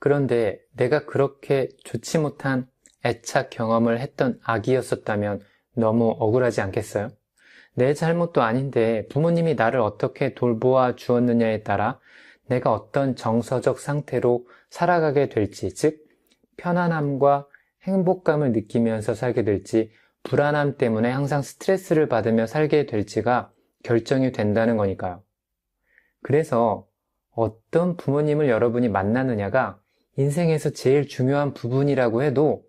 그런데 내가 그렇게 좋지 못한 애착 경험을 했던 아기였었다면 너무 억울하지 않겠어요? 내 잘못도 아닌데 부모님이 나를 어떻게 돌보아 주었느냐에 따라 내가 어떤 정서적 상태로 살아가게 될지, 즉 편안함과 행복감을 느끼면서 살게 될지, 불안함 때문에 항상 스트레스를 받으며 살게 될지가 결정이 된다는 거니까요. 그래서 어떤 부모님을 여러분이 만나느냐가 인생에서 제일 중요한 부분이라고 해도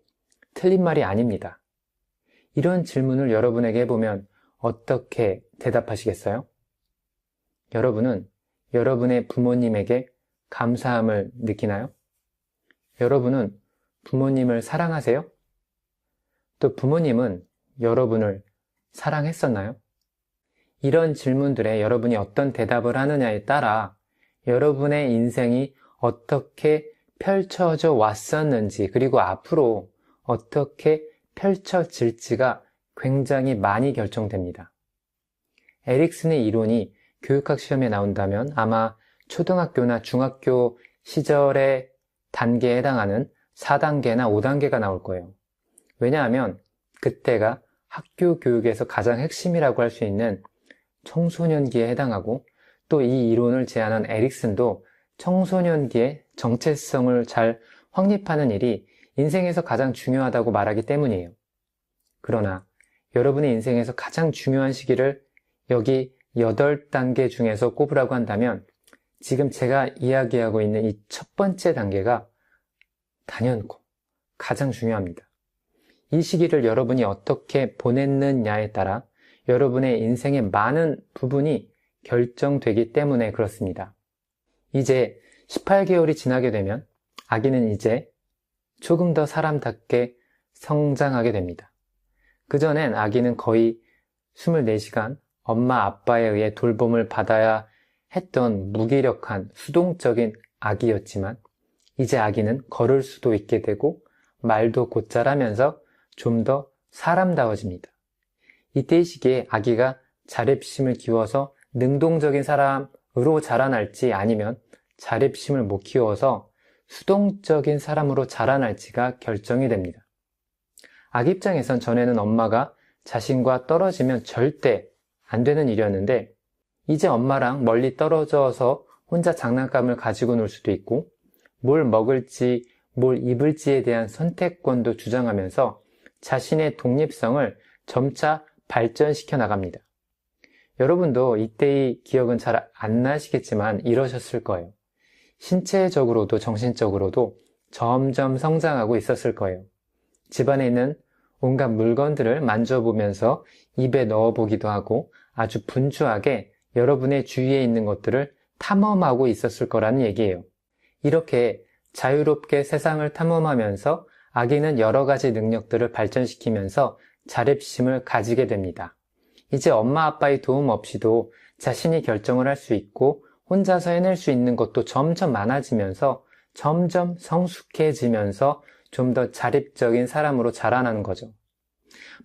틀린 말이 아닙니다. 이런 질문을 여러분에게 해보면 어떻게 대답하시겠어요? 여러분은 여러분의 부모님에게 감사함을 느끼나요? 여러분은 부모님을 사랑하세요? 또 부모님은 여러분을 사랑했었나요? 이런 질문들에 여러분이 어떤 대답을 하느냐에 따라 여러분의 인생이 어떻게 펼쳐져 왔었는지, 그리고 앞으로 어떻게 펼쳐질지가 굉장히 많이 결정됩니다. 에릭슨의 이론이 교육학 시험에 나온다면 아마 초등학교나 중학교 시절의 단계에 해당하는 4단계나 5단계가 나올 거예요. 왜냐하면 그때가 학교 교육에서 가장 핵심이라고 할 수 있는 청소년기에 해당하고, 또 이 이론을 제안한 에릭슨도 청소년기의 정체성을 잘 확립하는 일이 인생에서 가장 중요하다고 말하기 때문이에요. 그러나 여러분의 인생에서 가장 중요한 시기를 여기 8단계 중에서 꼽으라고 한다면 지금 제가 이야기하고 있는 이 첫 번째 단계가 단연코 가장 중요합니다. 이 시기를 여러분이 어떻게 보냈느냐에 따라 여러분의 인생의 많은 부분이 결정되기 때문에 그렇습니다. 이제 18개월이 지나게 되면 아기는 이제 조금 더 사람답게 성장하게 됩니다. 그전엔 아기는 거의 24시간 엄마 아빠에 의해 돌봄을 받아야 했던 무기력한 수동적인 아기였지만 이제 아기는 걸을 수도 있게 되고 말도 곧잘 하면서 좀 더 사람다워집니다. 이때의 시기에 아기가 자립심을 키워서 능동적인 사람으로 자라날지, 아니면 자립심을 못 키워서 수동적인 사람으로 자라날지가 결정이 됩니다. 아기 입장에선 전에는 엄마가 자신과 떨어지면 절대 안 되는 일이었는데 이제 엄마랑 멀리 떨어져서 혼자 장난감을 가지고 놀 수도 있고 뭘 먹을지 뭘 입을지에 대한 선택권도 주장하면서 자신의 독립성을 점차 발전시켜 나갑니다. 여러분도 이때의 기억은 잘 안 나시겠지만 이러셨을 거예요. 신체적으로도 정신적으로도 점점 성장하고 있었을 거예요. 집안에 있는 온갖 물건들을 만져보면서 입에 넣어보기도 하고 아주 분주하게 여러분의 주위에 있는 것들을 탐험하고 있었을 거라는 얘기예요. 이렇게 자유롭게 세상을 탐험하면서 아기는 여러 가지 능력들을 발전시키면서 자립심을 가지게 됩니다. 이제 엄마 아빠의 도움 없이도 자신이 결정을 할 수 있고 혼자서 해낼 수 있는 것도 점점 많아지면서 점점 성숙해지면서 좀 더 자립적인 사람으로 자라나는 거죠.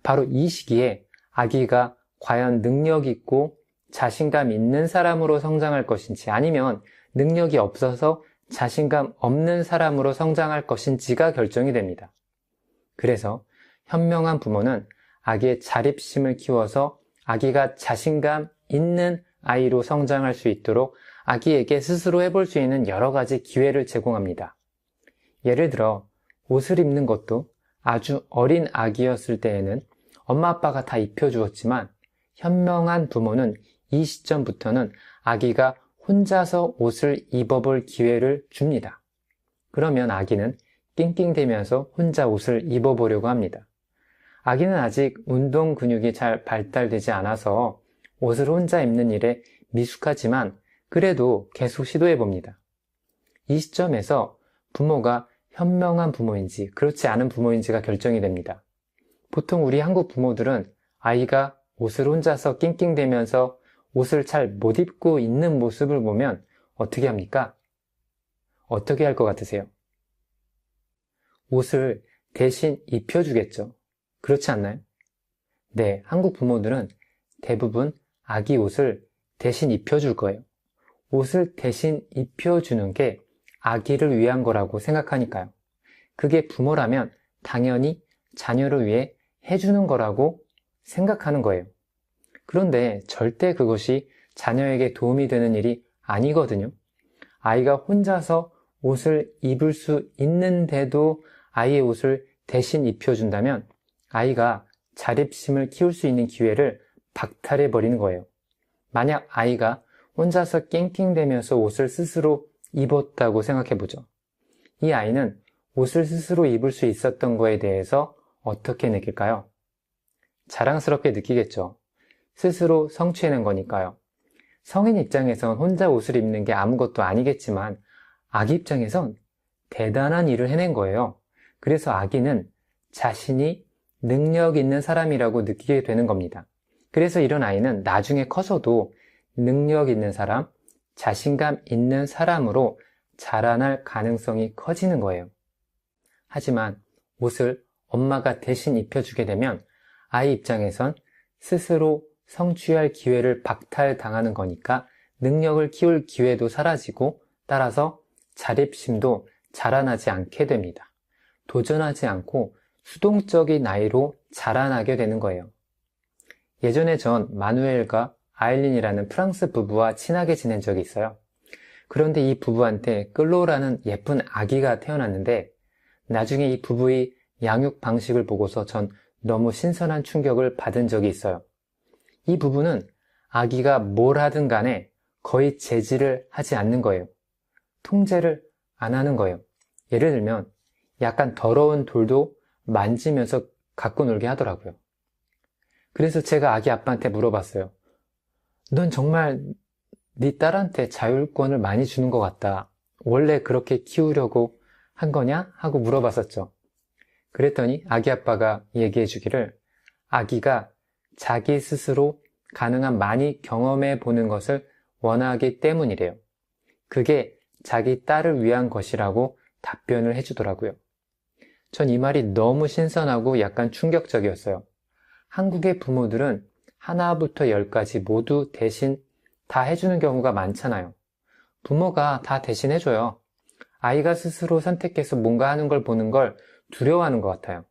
바로 이 시기에 아기가 과연 능력 있고 자신감 있는 사람으로 성장할 것인지, 아니면 능력이 없어서 자신감 없는 사람으로 성장할 것인지가 결정이 됩니다. 그래서 현명한 부모는 아기의 자립심을 키워서 아기가 자신감 있는 아이로 성장할 수 있도록 아기에게 스스로 해볼 수 있는 여러 가지 기회를 제공합니다. 예를 들어 옷을 입는 것도 아주 어린 아기였을 때에는 엄마 아빠가 다 입혀주었지만 현명한 부모는 이 시점부터는 아기가 혼자서 옷을 입어볼 기회를 줍니다. 그러면 아기는 낑낑대면서 혼자 옷을 입어보려고 합니다. 아기는 아직 운동 근육이 잘 발달되지 않아서 옷을 혼자 입는 일에 미숙하지만 그래도 계속 시도해봅니다. 이 시점에서 부모가 현명한 부모인지 그렇지 않은 부모인지가 결정이 됩니다. 보통 우리 한국 부모들은 아이가 옷을 혼자서 낑낑대면서 옷을 잘 못 입고 있는 모습을 보면 어떻게 합니까? 어떻게 할 것 같으세요? 옷을 대신 입혀주겠죠. 그렇지 않나요? 네, 한국 부모들은 대부분 아기 옷을 대신 입혀줄 거예요. 옷을 대신 입혀주는 게 아기를 위한 거라고 생각하니까요. 그게 부모라면 당연히 자녀를 위해 해주는 거라고 생각하는 거예요. 그런데 절대 그것이 자녀에게 도움이 되는 일이 아니거든요. 아이가 혼자서 옷을 입을 수 있는데도 아이의 옷을 대신 입혀준다면 아이가 자립심을 키울 수 있는 기회를 박탈해버리는 거예요. 만약 아이가 혼자서 낑낑대면서 옷을 스스로 입었다고 생각해보죠. 이 아이는 옷을 스스로 입을 수 있었던 거에 대해서 어떻게 느낄까요? 자랑스럽게 느끼겠죠. 스스로 성취해낸 거니까요. 성인 입장에선 혼자 옷을 입는 게 아무것도 아니겠지만 아기 입장에선 대단한 일을 해낸 거예요. 그래서 아기는 자신이 능력 있는 사람이라고 느끼게 되는 겁니다. 그래서 이런 아이는 나중에 커서도 능력 있는 사람, 자신감 있는 사람으로 자라날 가능성이 커지는 거예요. 하지만 옷을 엄마가 대신 입혀주게 되면 아이 입장에선 스스로 성취할 기회를 박탈당하는 거니까 능력을 키울 기회도 사라지고 따라서 자립심도 자라나지 않게 됩니다. 도전하지 않고 수동적인 아이로 자라나게 되는 거예요. 예전에 전 마누엘과 아일린이라는 프랑스 부부와 친하게 지낸 적이 있어요. 그런데 이 부부한테 클로라는 예쁜 아기가 태어났는데 나중에 이 부부의 양육 방식을 보고서 전 너무 신선한 충격을 받은 적이 있어요. 이 부부는 아기가 뭘 하든 간에 거의 제지를 하지 않는 거예요. 통제를 안 하는 거예요. 예를 들면 약간 더러운 돌도 만지면서 갖고 놀게 하더라고요. 그래서 제가 아기 아빠한테 물어봤어요. 넌 정말 네 딸한테 자율권을 많이 주는 것 같다. 원래 그렇게 키우려고 한 거냐? 하고 물어봤었죠. 그랬더니 아기 아빠가 얘기해 주기를 아기가 자기 스스로 가능한 많이 경험해 보는 것을 원하기 때문이래요. 그게 자기 딸을 위한 것이라고 답변을 해주더라고요. 전 이 말이 너무 신선하고 약간 충격적이었어요. 한국의 부모들은 하나부터 열까지 모두 대신 다 해주는 경우가 많잖아요. 부모가 다 대신 해줘요. 아이가 스스로 선택해서 뭔가 하는 걸 보는 걸 두려워하는 것 같아요.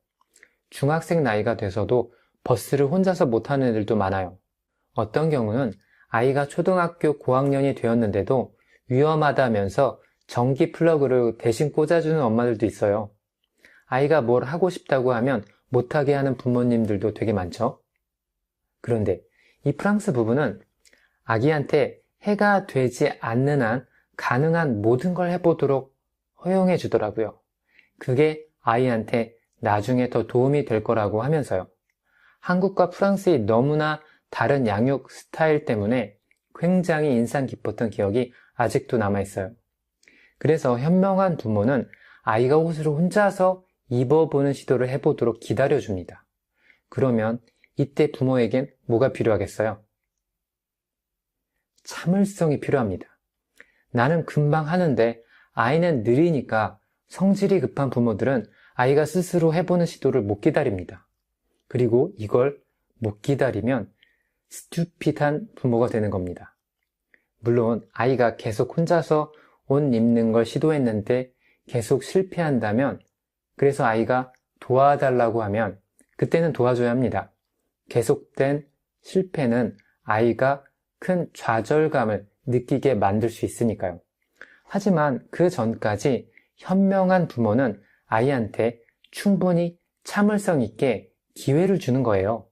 중학생 나이가 돼서도 버스를 혼자서 못하는 애들도 많아요. 어떤 경우는 아이가 초등학교 고학년이 되었는데도 위험하다면서 전기 플러그를 대신 꽂아주는 엄마들도 있어요. 아이가 뭘 하고 싶다고 하면 못하게 하는 부모님들도 되게 많죠. 그런데 이 프랑스 부부는 아기한테 해가 되지 않는 한 가능한 모든 걸 해보도록 허용해 주더라고요. 그게 아이한테 나중에 더 도움이 될 거라고 하면서요. 한국과 프랑스의 너무나 다른 양육 스타일 때문에 굉장히 인상 깊었던 기억이 아직도 남아있어요. 그래서 현명한 부모는 아이가 옷을 혼자서 입어보는 시도를 해보도록 기다려줍니다. 그러면 이때 부모에겐 뭐가 필요하겠어요? 참을성이 필요합니다. 나는 금방 하는데 아이는 느리니까 성질이 급한 부모들은 아이가 스스로 해보는 시도를 못 기다립니다. 그리고 이걸 못 기다리면 스튜핏한 부모가 되는 겁니다. 물론 아이가 계속 혼자서 옷 입는 걸 시도했는데 계속 실패한다면 그래서 아이가 도와달라고 하면 그때는 도와줘야 합니다. 계속된 실패는 아이가 큰 좌절감을 느끼게 만들 수 있으니까요. 하지만 그 전까지 현명한 부모는 아이한테 충분히 참을성 있게 기회를 주는 거예요.